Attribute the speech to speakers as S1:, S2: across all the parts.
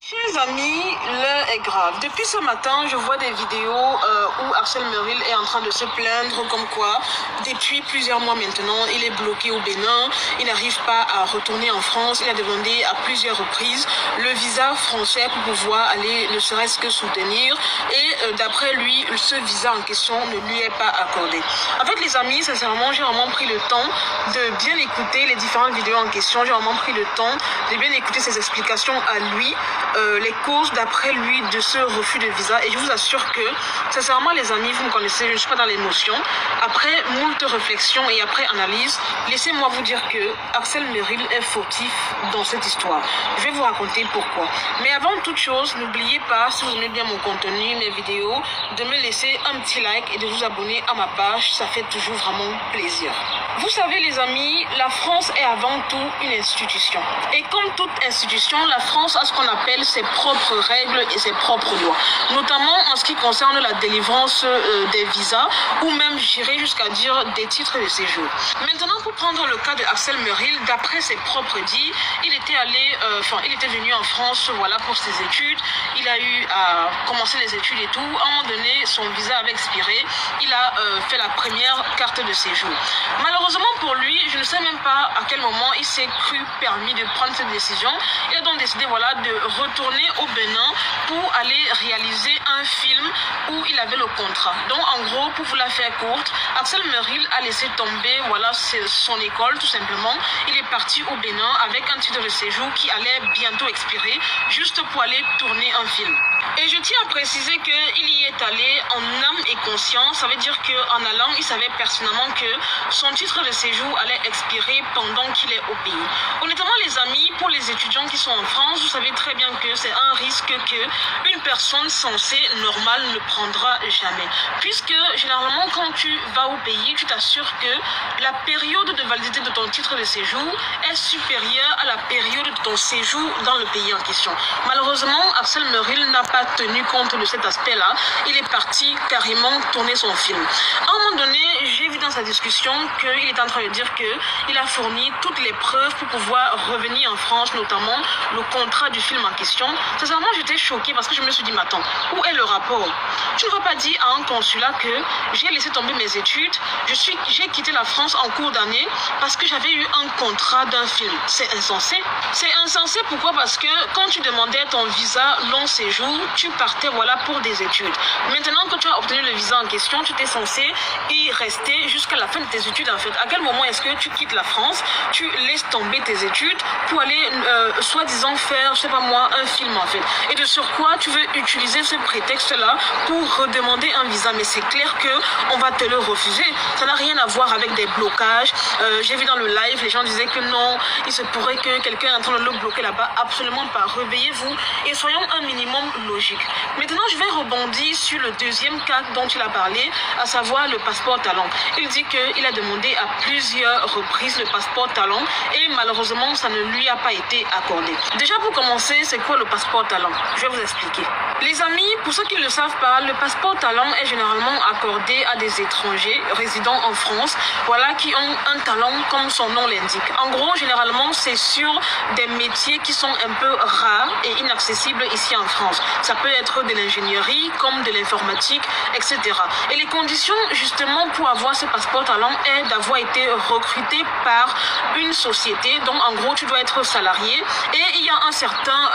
S1: Chers amis, l'heure est grave. Depuis ce matin, je vois des vidéos où Axel Merrill est en train de se plaindre comme quoi, depuis plusieurs mois maintenant, il est bloqué au Bénin, il n'arrive pas à retourner en France, il a demandé à plusieurs reprises le visa français pour pouvoir aller ne serait-ce que soutenir et d'après lui, ce visa en question ne lui est pas accordé. En fait les amis, sincèrement, j'ai vraiment pris le temps de bien écouter les différentes vidéos en question, j'ai vraiment pris le temps de bien écouter ses explications à lui, les causes d'après lui de ce refus de visa, et je vous assure que sincèrement les amis, vous me connaissez, je ne suis pas dans l'émotion. Après moult réflexions et après analyse, laissez-moi vous dire que Axel Merrill est fautif dans cette histoire. Je vais vous raconter pourquoi. Mais avant toute chose, n'oubliez pas, si vous aimez bien mon contenu, mes vidéos, de me laisser un petit like et de vous abonner à ma page, ça fait toujours vraiment plaisir. Vous savez les amis, la France est avant tout une institution. Et comme toute institution, la France a ce qu'on appelle ses propres règles et ses propres lois. Notamment en ce qui concerne la délivrance des visas ou même j'irai jusqu'à dire des titres de séjour. Maintenant, pour prendre le cas de Axel Merrill, d'après ses propres dits, il était venu en France voilà, pour ses études. Il a eu à commencer les études et tout. À un moment donné, son visa avait expiré. Il a fait la première carte de séjour. Malheureusement pour lui, je ne sais même pas à quel moment il s'est cru permis de prendre cette décision. Il a donc décidé voilà, de retourner au Bénin pour aller réaliser un film où il avait le contrat. Donc en gros, pour vous la faire courte, Axel Merrill a laissé tomber voilà, son école tout simplement. Il est parti au Bénin avec un titre de séjour qui allait bientôt expirer juste pour aller tourner un film. Et je tiens à préciser qu'il y est allé en âme et conscience. Ça veut dire qu'en allant, il savait personnellement que son titre de séjour allait expirer pendant qu'il est au pays. Honnêtement les amis, pour les étudiants qui sont en France, vous savez très bien que c'est un risque que une personne censée normale ne prendra jamais. Puisque généralement quand tu vas au pays, tu t'assures que la période de validité de ton titre de séjour est supérieure à la période de ton séjour dans le pays en question. Malheureusement, Axel Merrill n'a pas tenu compte de cet aspect-là. Il est parti carrément tourner son film. À un moment donné, j'ai vu dans sa discussion qu'il est en train de dire qu'il a fourni toutes les preuves pour pouvoir revenir en France, notamment le contrat du film en question. Sincèrement, j'étais choquée parce que je me suis dit, mais attends, où est le rapport? Tu ne vas pas dire à un consulat que j'ai laissé tomber mes études, j'ai quitté la France en cours d'année parce que j'avais eu un contrat d'un film. C'est insensé. C'est insensé pourquoi? Parce que quand tu demandais ton visa long séjour, tu partais voilà pour des études. Maintenant que tu as obtenu le visa en question, tu étais censé y rester jusqu'à la fin de tes études en fait. À quel moment est-ce que tu quittes la France, tu laisses tomber tes études pour aller soi-disant faire, je sais pas moi, un film en fait. Et de surcroît, tu veux utiliser ce prétexte-là pour redemander un visa. Mais c'est clair que on va te le refuser. Ça n'a rien à voir avec des blocages. J'ai vu dans le live, les gens disaient que non, il se pourrait que quelqu'un est en train de le bloquer là-bas. Absolument pas. Réveillez-vous et soyons un minimum logique. Maintenant, je vais rebondir sur le deuxième cas dont il a parlé, à savoir le passeport talent. Il dit qu'il a demandé à plusieurs reprises le passeport talent et malheureusement, ça ne lui a pas été accordé. Déjà, pour commencer, c'est quoi le passeport talent? Je vais vous expliquer. Les amis, pour ceux qui ne le savent pas, le passeport talent est généralement accordé à des étrangers résidant en France, voilà, qui ont un talent comme son nom l'indique. En gros, généralement, c'est sur des métiers qui sont un peu rares et inaccessibles ici en France. Ça peut être de l'ingénierie, comme de l'informatique, etc. Et les conditions, justement, pour avoir ce passeport talent est d'avoir été recruté par une société. Donc, en gros, tu dois être salarié et il y a un certain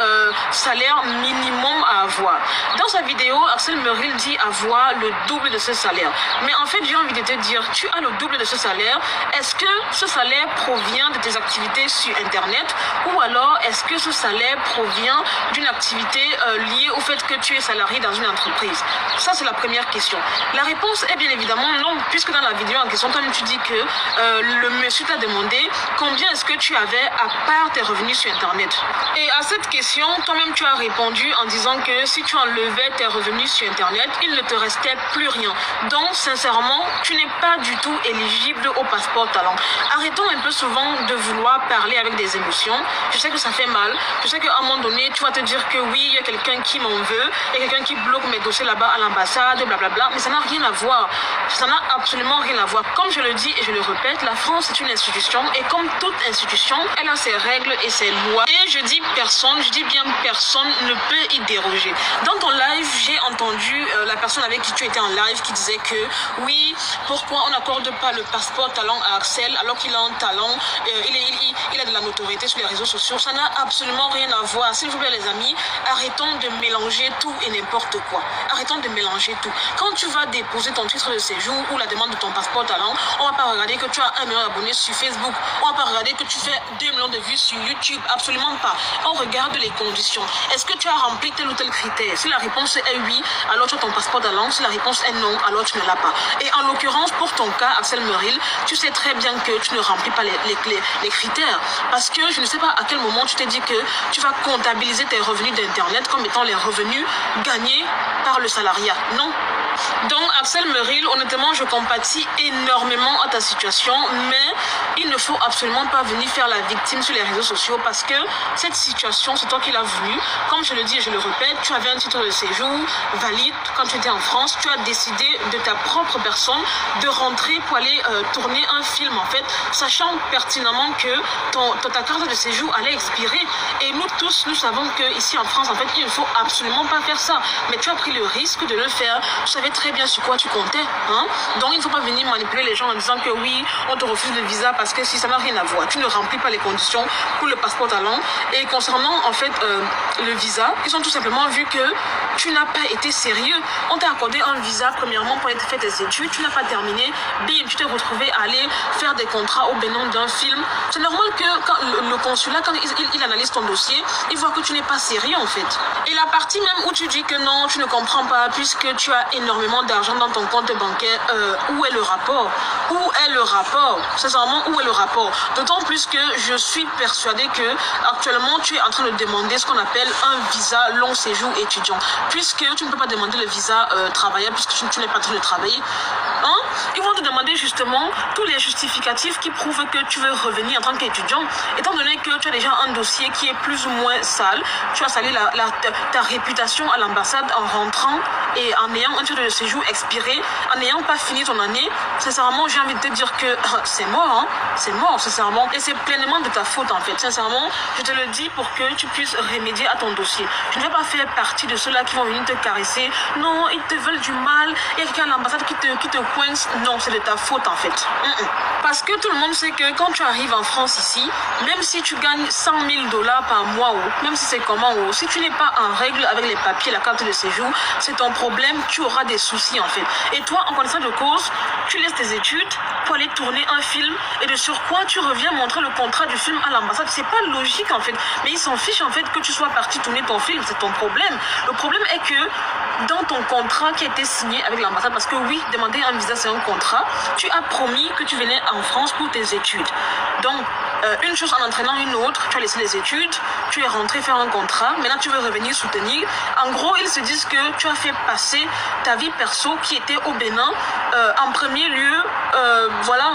S1: salaire minimum à avoir. Dans sa vidéo, Axel Merrill dit avoir le double de ce salaire. Mais en fait, j'ai envie de te dire, tu as le double de ce salaire. Est-ce que ce salaire provient de tes activités sur Internet ou alors est-ce que ce salaire provient d'une activité liée au fait que tu es salarié dans une entreprise? Ça, c'est la première question. La réponse est bien évidemment non, puisque dans la vidéo en question, comme tu dis que le monsieur t'a demandé combien est-ce que tu avais à part tes revenus sur Internet. Et à cette question, toi-même tu as répondu en disant que si tu enlevais tes revenus sur Internet, il ne te restait plus rien. Donc, sincèrement, tu n'es pas du tout éligible au passeport talent. Arrêtons un peu souvent de vouloir parler avec des émotions. Je sais que ça fait mal. Je sais qu'à un moment donné, tu vas te dire que oui, il y a quelqu'un qui m'en veut, il y a quelqu'un qui bloque mes dossiers là-bas à l'ambassade, blablabla. Mais ça n'a rien à voir. Ça n'a absolument rien rien à voir. Comme je le dis et je le répète, la France est une institution et comme toute institution, elle a ses règles et ses lois. Et je dis personne, je dis bien personne ne peut y déroger. Dans ton live, j'ai entendu la personne avec qui tu étais en live qui disait que oui, pourquoi on n'accorde pas le passeport talent à Axel alors qu'il a un talent, il a de la notoriété sur les réseaux sociaux. Ça n'a absolument rien à voir. S'il vous plaît les amis, arrêtons de mélanger tout et n'importe quoi. Arrêtons de mélanger tout. Quand tu vas déposer ton titre de séjour ou la demande de ton passeport talent, on va pas regarder que tu as 1 million d'abonnés sur Facebook. On va pas regarder que tu fais 2 millions de vues sur YouTube. Absolument pas. On regarde les conditions. Est-ce que tu as rempli tel ou tel critère? Si la réponse est oui, alors tu as ton passeport talent. Si la réponse est non, alors tu ne l'as pas. Et en l'occurrence, pour ton cas, Axel Merrill, tu sais très bien que tu ne remplis pas les critères. Parce que je ne sais pas à quel moment tu t'es dit que tu vas comptabiliser tes revenus d'Internet comme étant les revenus gagnés par le salariat. Non. Donc, Axel Merrill, honnêtement, je compatis énormément à ta situation, mais il ne faut absolument pas venir faire la victime sur les réseaux sociaux parce que cette situation, c'est toi qui l'as voulu. Comme je le dis et je le répète, tu avais un titre de séjour valide quand tu étais en France. Tu as décidé de ta propre personne de rentrer pour aller tourner un film, en fait, sachant pertinemment que ta carte de séjour allait expirer. Et nous tous, nous savons qu'ici en France, en fait, il ne faut absolument pas faire ça. Mais tu as pris le risque de le faire. Tu savais très bien sur quoi tu comptais. Hein? Donc, il ne faut pas venir manipuler les gens en disant que oui, on te refuse le visa parce que si ça n'a rien à voir. Tu ne remplis pas les conditions pour le passeport talent. Et concernant, en fait, le visa, ils ont tout simplement vu que tu n'as pas été sérieux. On t'a accordé un visa, premièrement, pour aller faire tes études. Tu n'as pas terminé. Bim, tu t'es retrouvé à aller faire des contrats au Bénin d'un film. C'est normal que quand le consulat, quand il analyse ton dossier, il voit que tu n'es pas sérieux, en fait. Et la partie même où tu dis que non, tu ne comprends pas, puisque tu as énormément d'argent dans ton compte bancaire, où est le rapport? Où est le rapport? Sincèrement, où est le rapport? D'autant plus que je suis persuadée que actuellement tu es en train de demander ce qu'on appelle un visa long séjour étudiant, puisque tu ne peux pas demander le visa travailleur puisque tu n'es pas en train de travailler. Hein? Ils vont te demander justement tous les justificatifs qui prouvent que tu veux revenir en tant qu'étudiant, étant donné que tu as déjà un dossier qui est plus ou moins sale. Tu as sali ta réputation à l'ambassade en rentrant et en ayant un titre de séjour expiré, en n'ayant pas fini ton année. Sincèrement, j'ai envie de te dire que c'est mort, hein? C'est mort, sincèrement. Et c'est pleinement de ta faute, en fait. Sincèrement, je te le dis pour que tu puisses remédier à ton dossier. Je ne vais pas faire partie de ceux-là qui vont venir te caresser. Non, ils te veulent du mal. Il y a quelqu'un à l'ambassade qui te coince. Non, c'est de ta faute, en fait. Parce que tout le monde sait que quand tu arrives en France ici, même si tu gagnes 100 000 $ par mois, ou même si c'est comment, ou si tu n'es pas en règle avec les papiers, la carte de séjour, c'est ton problème, tu auras des soucis, en fait. Et toi, en connaissance de cause, tu laisses tes études pour aller tourner un film et de surcroît, tu reviens montrer le contrat du film à l'ambassade. C'est pas logique, en fait. Mais ils s'en fichent, en fait, que tu sois parti tourner ton film. C'est ton problème. Le problème est que dans ton contrat qui a été signé avec l'ambassade, parce que oui, demander un visa, c'est un contrat, tu as promis que tu venais en France pour tes études. Donc, une chose en entraînant une autre, tu as laissé les études, tu es rentré faire un contrat, maintenant tu veux revenir soutenir. En gros, ils se disent que tu as fait passer ta vie perso qui était au Bénin en premier lieu, voilà,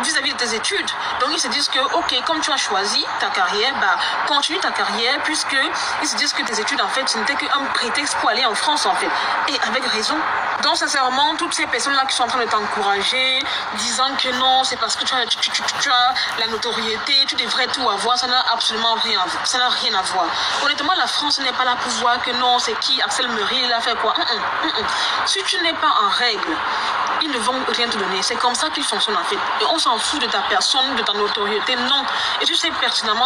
S1: vis-à-vis de tes études. Donc ils se disent que ok, comme tu as choisi ta carrière, bah continue ta carrière, puisque ils se disent que tes études en fait ce n'était qu'un prétexte pour aller en France en fait, et avec raison. Donc sincèrement, toutes ces personnes là qui sont en train de t'encourager, disant que non, c'est parce que tu as la notoriété, tu devrais tout avoir, ça n'a absolument rien à voir. Ça n'a rien à voir. Honnêtement, la France n'est pas là pour voir que non, c'est qui Axel Merrill, il a fait quoi. Si tu n'es pas en règle, ils ne vont rien te donner. C'est comme ça qu'ils fonctionnent en fait. Et on s'en fout de ta personne, de ta notoriété, non. Et tu sais pertinemment